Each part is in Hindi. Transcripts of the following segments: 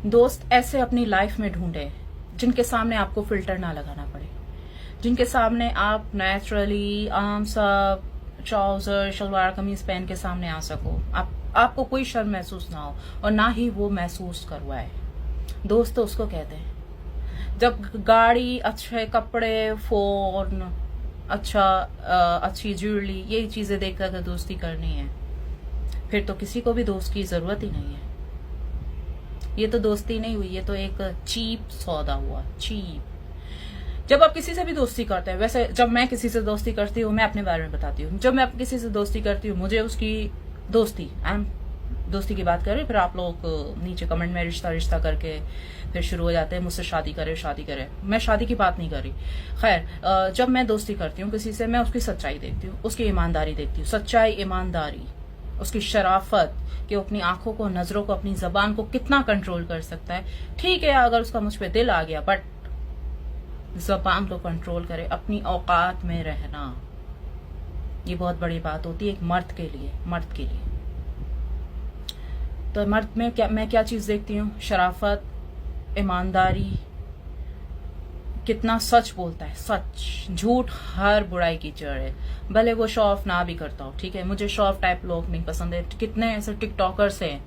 दोस्त ऐसे अपनी लाइफ में ढूंढे जिनके सामने आपको फिल्टर ना लगाना पड़े, जिनके सामने आप नेचुरली आराम सा ट्राउजर शलवार कमीज पहन के सामने आ सको, आपको कोई शर्म महसूस ना हो और ना ही वो महसूस करवाए। दोस्त तो उसको कहते हैं जब गाड़ी, अच्छे कपड़े, फोन, अच्छी ज्वेलरी, यही चीजें देखकर अगर दोस्ती करनी है फिर तो किसी को भी दोस्त की जरूरत ही नहीं है। ये तो दोस्ती नहीं हुई, ये तो एक चीप सौदा हुआ, चीप। जब आप किसी से भी दोस्ती करते हैं, वैसे जब मैं किसी से दोस्ती करती हूँ, मैं अपने बारे में बताती हूँ, जब मैं किसी से दोस्ती करती हूँ, मुझे उसकी दोस्ती की बात करें, फिर आप लोग नीचे कमेंट में रिश्ता रिश्ता करके फिर शुरू हो जाते हैं मुझसे शादी करे। मैं शादी की बात नहीं कर रही। खैर, जब मैं दोस्ती करती हूँ किसी से, मैं उसकी सच्चाई देखती हूँ, उसकी ईमानदारी देखती हूँ, सच्चाई, ईमानदारी, उसकी शराफत, कि वो अपनी आंखों को, नजरों को, अपनी जबान को कितना कंट्रोल कर सकता है। ठीक है, अगर उसका मुझ पे दिल आ गया, बट जबान को कंट्रोल करे, अपनी औकात में रहना, ये बहुत बड़ी बात होती है एक मर्द के लिए। तो मर्द में मैं क्या चीज देखती हूँ? शराफत, ईमानदारी, कितना सच बोलता है, सच। झूठ हर बुराई की जड़ है, भले वो शो ऑफ ना भी करता हो। ठीक है, मुझे शो ऑफ टाइप लोग नहीं पसंद है। कितने ऐसे टिकटॉकर्स हैं,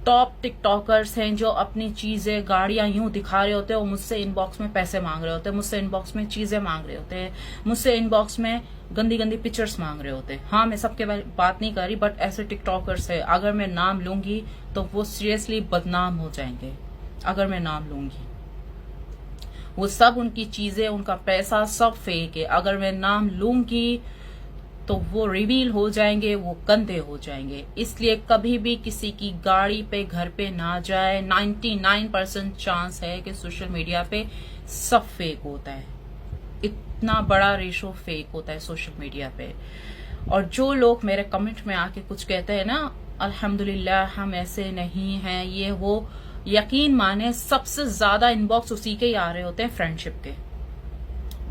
टॉप टिकटॉकर्स हैं, जो अपनी चीजें, गाड़ियां यूं दिखा रहे होते हैं और मुझसे इनबॉक्स में पैसे मांग रहे होते हैं, मुझसे इनबॉक्स में चीजें मांग रहे होते हैं, मुझसे इनबॉक्स में गंदी गंदी पिक्चर्स मांग रहे होते हैं। हाँ, मैं सबके बात नहीं कर रही, बट ऐसे टिकटॉकर्स है, अगर मैं नाम लूंगी तो वो सीरियसली बदनाम हो जाएंगे। अगर मैं नाम लूंगी, वो सब, उनकी चीजें, उनका पैसा सब फेक है। अगर मैं नाम लूंगी तो वो रिवील हो जाएंगे, वो गंदे हो जाएंगे। इसलिए कभी भी किसी की गाड़ी पे, घर पे ना जाए। 99% चांस है कि सोशल मीडिया पे सब फेक होता है, इतना बड़ा रेशो फेक होता है सोशल मीडिया पे। और जो लोग मेरे कमेंट में आके कुछ कहते हैं ना, अल्हम्दुलिल्लाह हम ऐसे नहीं हैं, ये वो, यकीन माने सबसे ज्यादा इनबॉक्स उसी के ही आ रहे होते हैं, फ्रेंडशिप के।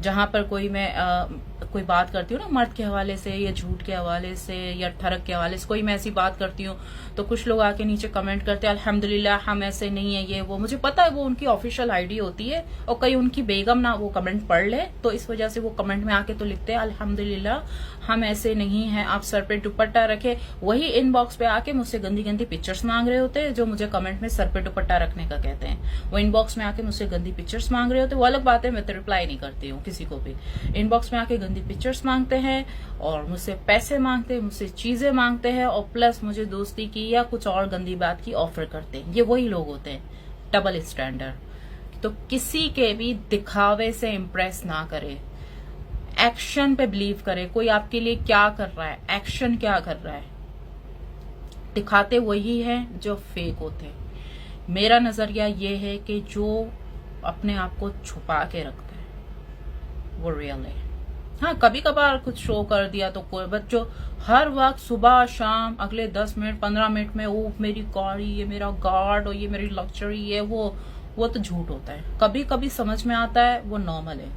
जहां पर कोई बात करती हूँ ना, मर्द के हवाले से या झूठ के हवाले से या ठरक के हवाले से, कोई मैं ऐसी बात करती हूँ तो कुछ लोग आके नीचे कमेंट करते हैं अल्हम्दुलिल्लाह हम ऐसे नहीं है, ये वो। मुझे पता है वो उनकी ऑफिशियल आईडी होती है और कहीं उनकी बेगम ना वो कमेंट पढ़ ले, तो इस वजह से वो कमेंट में आके तो लिखते हैं अल्हम्दुलिल्लाह हम ऐसे नहीं है, आप सर पे दुपट्टा रखे। वही इनबॉक्स पे आके मुझसे गंदी गंदी पिक्चर्स मांग रहे होते हैं, जो मुझे कमेंट में सर पे दुपट्टा रखने का कहते हैं। वो इनबॉक्स में आके मुझसे गंदी पिक्चर्स मांग रहे होते हैं। वो अलग बात है, मैं तो रिप्लाई नहीं करती हूँ किसी को भी। इनबॉक्स में आके गंदी पिक्चर्स मांगते हैं और मुझसे पैसे मांगते हैं, मुझसे चीजें मांगते हैं और प्लस मुझे दोस्ती की या कुछ और गंदी बात की ऑफर करते हैं। ये वही लोग होते हैं, डबल स्टैंडर्ड। तो किसी के भी दिखावे से इम्प्रेस ना करे, एक्शन पे बिलीव करे। कोई आपके लिए क्या कर रहा है, एक्शन क्या कर रहा है, दिखाते वही है जो फेक होते हैं। मेरा नजरिया ये है कि जो अपने आप को छुपा के रखता है वो रियल है। हाँ, कभी कभार कुछ शो कर दिया तो कोई, बट जो हर वक्त सुबह शाम अगले 10 मिनट 15 मिनट में वो मेरी गाड़ी, ये मेरा गार्ड और ये मेरी लग्जरी, ये वो तो झूठ होता है। कभी कभी समझ में आता है, वो नॉर्मल है।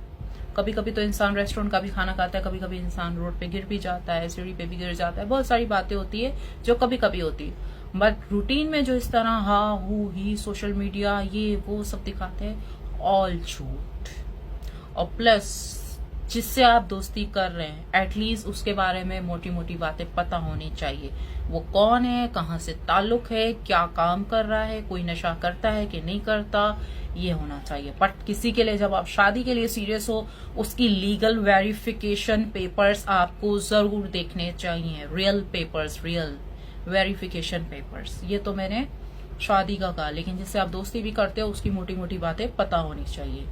कभी कभी तो इंसान रेस्टोरेंट का भी खाना खाता है, कभी कभी इंसान रोड पे गिर भी जाता है, सीढ़ी पे भी गिर जाता है। बहुत सारी बातें होती है जो कभी कभी होती है, बट रूटीन में जो इस तरह हाँ हु ही सोशल मीडिया ये वो सब दिखाते हैं, ऑल झूठ। और प्लस जिससे आप दोस्ती कर रहे हैं एटलीस्ट उसके बारे में मोटी मोटी बातें पता होनी चाहिए। वो कौन है, कहाँ से ताल्लुक है, क्या काम कर रहा है, कोई नशा करता है कि नहीं करता, ये होना चाहिए। बट किसी के लिए जब आप शादी के लिए सीरियस हो, उसकी लीगल वेरिफिकेशन पेपर्स आपको जरूर देखने चाहिए। Real papers, real verification papers. ये तो मैंने शादी का कहा, लेकिन जिससे आप दोस्ती भी करते हो उसकी मोटी मोटी बातें पता होनी चाहिए।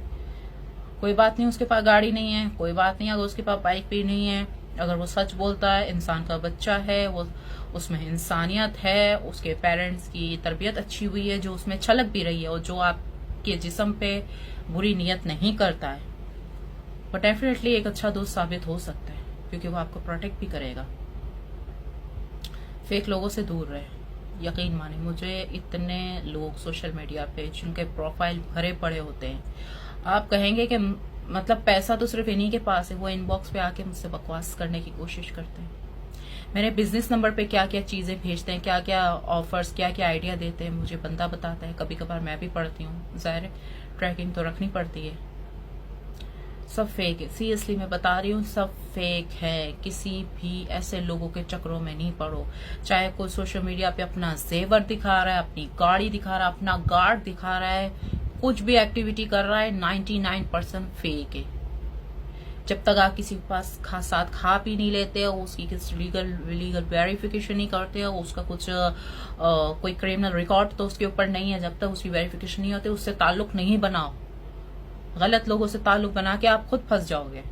कोई बात नहीं उसके पास गाड़ी नहीं है, कोई बात नहीं अगर उसके पास बाइक भी नहीं है, अगर वो सच बोलता है, इंसान का बच्चा है, वो उसमें इंसानियत है, उसके पेरेंट्स की तरबियत अच्छी हुई है, जो उसमें छलक भी रही है, और जो आपके जिस्म पे बुरी नियत नहीं करता है, वो डेफिनेटली एक अच्छा दोस्त साबित हो सकता है, क्योंकि वो आपको प्रोटेक्ट भी करेगा। फेक लोगों से दूर रहे। यकीन माने, मुझे इतने लोग सोशल मीडिया पे जिनके प्रोफाइल भरे पड़े होते हैं, आप कहेंगे कि मतलब पैसा तो सिर्फ इन्हीं के पास है, वो इनबॉक्स पे आके मुझसे बकवास करने की कोशिश करते हैं। मेरे बिजनेस नंबर पे क्या क्या चीजें भेजते हैं, क्या क्या ऑफर्स, क्या क्या आइडिया देते हैं, मुझे बंदा बताता है। कभी कभार मैं भी पढ़ती हूँ, जाहिर है ट्रैकिंग तो रखनी पड़ती है। सब फेक है, सीरियसली मैं बता रही हूँ, सब फेक है। किसी भी ऐसे लोगों के चक्रों में नहीं पड़ो। चाहे कोई सोशल मीडिया पे अपना जेवर दिखा रहा है, अपनी गाड़ी दिखा रहा है, अपना गार्ड दिखा रहा है, कुछ भी एक्टिविटी कर रहा है, 99% फेक है। जब तक आप किसी के पास साथ खा पी नहीं लेते हो, उसकी किसी लीगल वेरिफिकेशन नहीं करते हो, उसका कुछ कोई क्रिमिनल रिकॉर्ड तो उसके ऊपर नहीं है, जब तक उसकी वेरिफिकेशन नहीं होती उससे ताल्लुक नहीं बनाओ। गलत लोगों से ताल्लुक बना के आप खुद फंस जाओगे।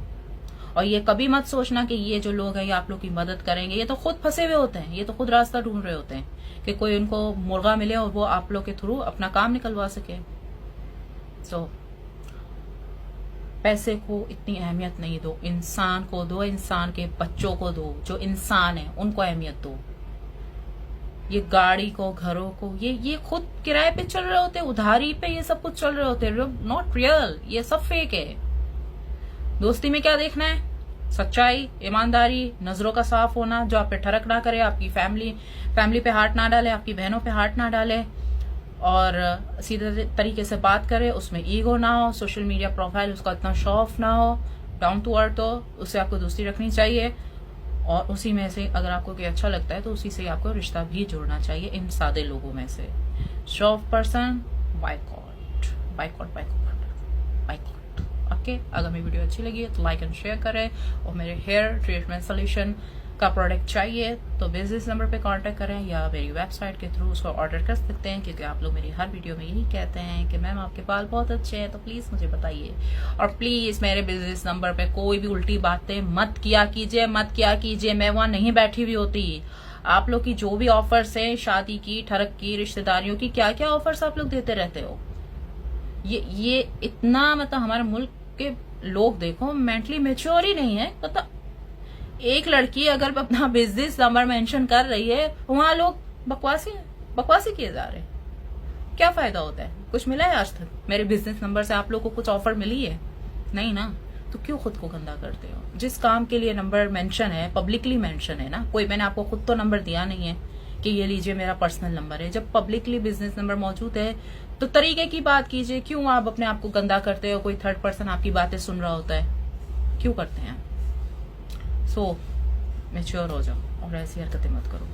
और ये कभी मत सोचना कि ये जो लोग हैं ये आप लोग की मदद करेंगे, ये तो खुद फंसे हुए होते हैं, ये तो खुद रास्ता ढूंढ रहे होते हैं कि कोई उनको मुर्गा मिले और वो आप लोग के थ्रू अपना काम निकलवा सके। सो पैसे को इतनी अहमियत नहीं दो, इंसान को दो, इंसान के बच्चों को दो, जो इंसान है उनको अहमियत दो। ये गाड़ी को, घरों को, ये खुद किराए पे चल रहे होते हैं, उधारी पे ये सब कुछ चल रहे होते हैं, नॉट रियल, ये सब फेक है। दोस्ती में क्या देखना है? सच्चाई, ईमानदारी, नजरों का साफ होना, जो आप पे ठरक ना करे, आपकी फैमिली पे हाथ ना डाले, आपकी बहनों पे हाथ ना डाले, और सीधे तरीके से बात करे, उसमें ईगो ना हो, सोशल मीडिया प्रोफाइल उसका इतना शो ऑफ ना हो, डाउन टू अर्थ हो, उससे आपको दोस्ती रखनी चाहिए। और उसी में से अगर आपको कोई अच्छा लगता है तो उसी से आपको रिश्ता भी जोड़ना चाहिए, इन सादे लोगों में से। Show off person, boycott. Okay, अगर मेरी वीडियो अच्छी लगी है तो लाइक एंड शेयर करें। और मेरे हेयर ट्रीटमेंट सोल्यूशन का प्रोडक्ट चाहिए तो बिजनेस नंबर पे कांटेक्ट करें या मेरी वेबसाइट के थ्रू उसको ऑर्डर कर सकते हैं, क्योंकि आप लोग मेरी हर वीडियो में यही कहते हैं कि मैम आपके बाल बहुत अच्छे हैं, तो प्लीज मुझे बताइए। और प्लीज मेरे बिजनेस नंबर पे कोई भी उल्टी बातें मत किया कीजिए, मैं वहां नहीं बैठी हुई होती। आप लोग की जो भी ऑफर्स है, शादी की, ठरक की, रिश्तेदारियों की, क्या क्या ऑफर्स आप लोग देते रहते हो, ये इतना मतलब हमारे मुल्क के लोग देखो मेंटली मेच्योर ही नहीं है। मतलब एक लड़की अगर अपना बिजनेस नंबर मेंशन कर रही है, वहां लोग बकवासी किए जा रहे हैं। क्या फायदा होता है? कुछ मिला है आज तक मेरे बिजनेस नंबर से? आप लोग को कुछ ऑफर मिली है? नहीं ना, तो क्यों खुद को गंदा करते हो? जिस काम के लिए नंबर मेंशन है, पब्लिकली मेंशन है ना, कोई मैंने आपको खुद तो नंबर दिया नहीं है कि ये लीजिए मेरा पर्सनल नंबर है। जब पब्लिकली बिजनेस नंबर मौजूद है तो तरीके की बात कीजिए। क्यों आप अपने आप को गंदा करते हो? कोई थर्ड पर्सन आपकी बातें सुन रहा होता है, क्यों करते हैं? सो मैच्योर हो जाओ और ऐसी हरकतें मत करो।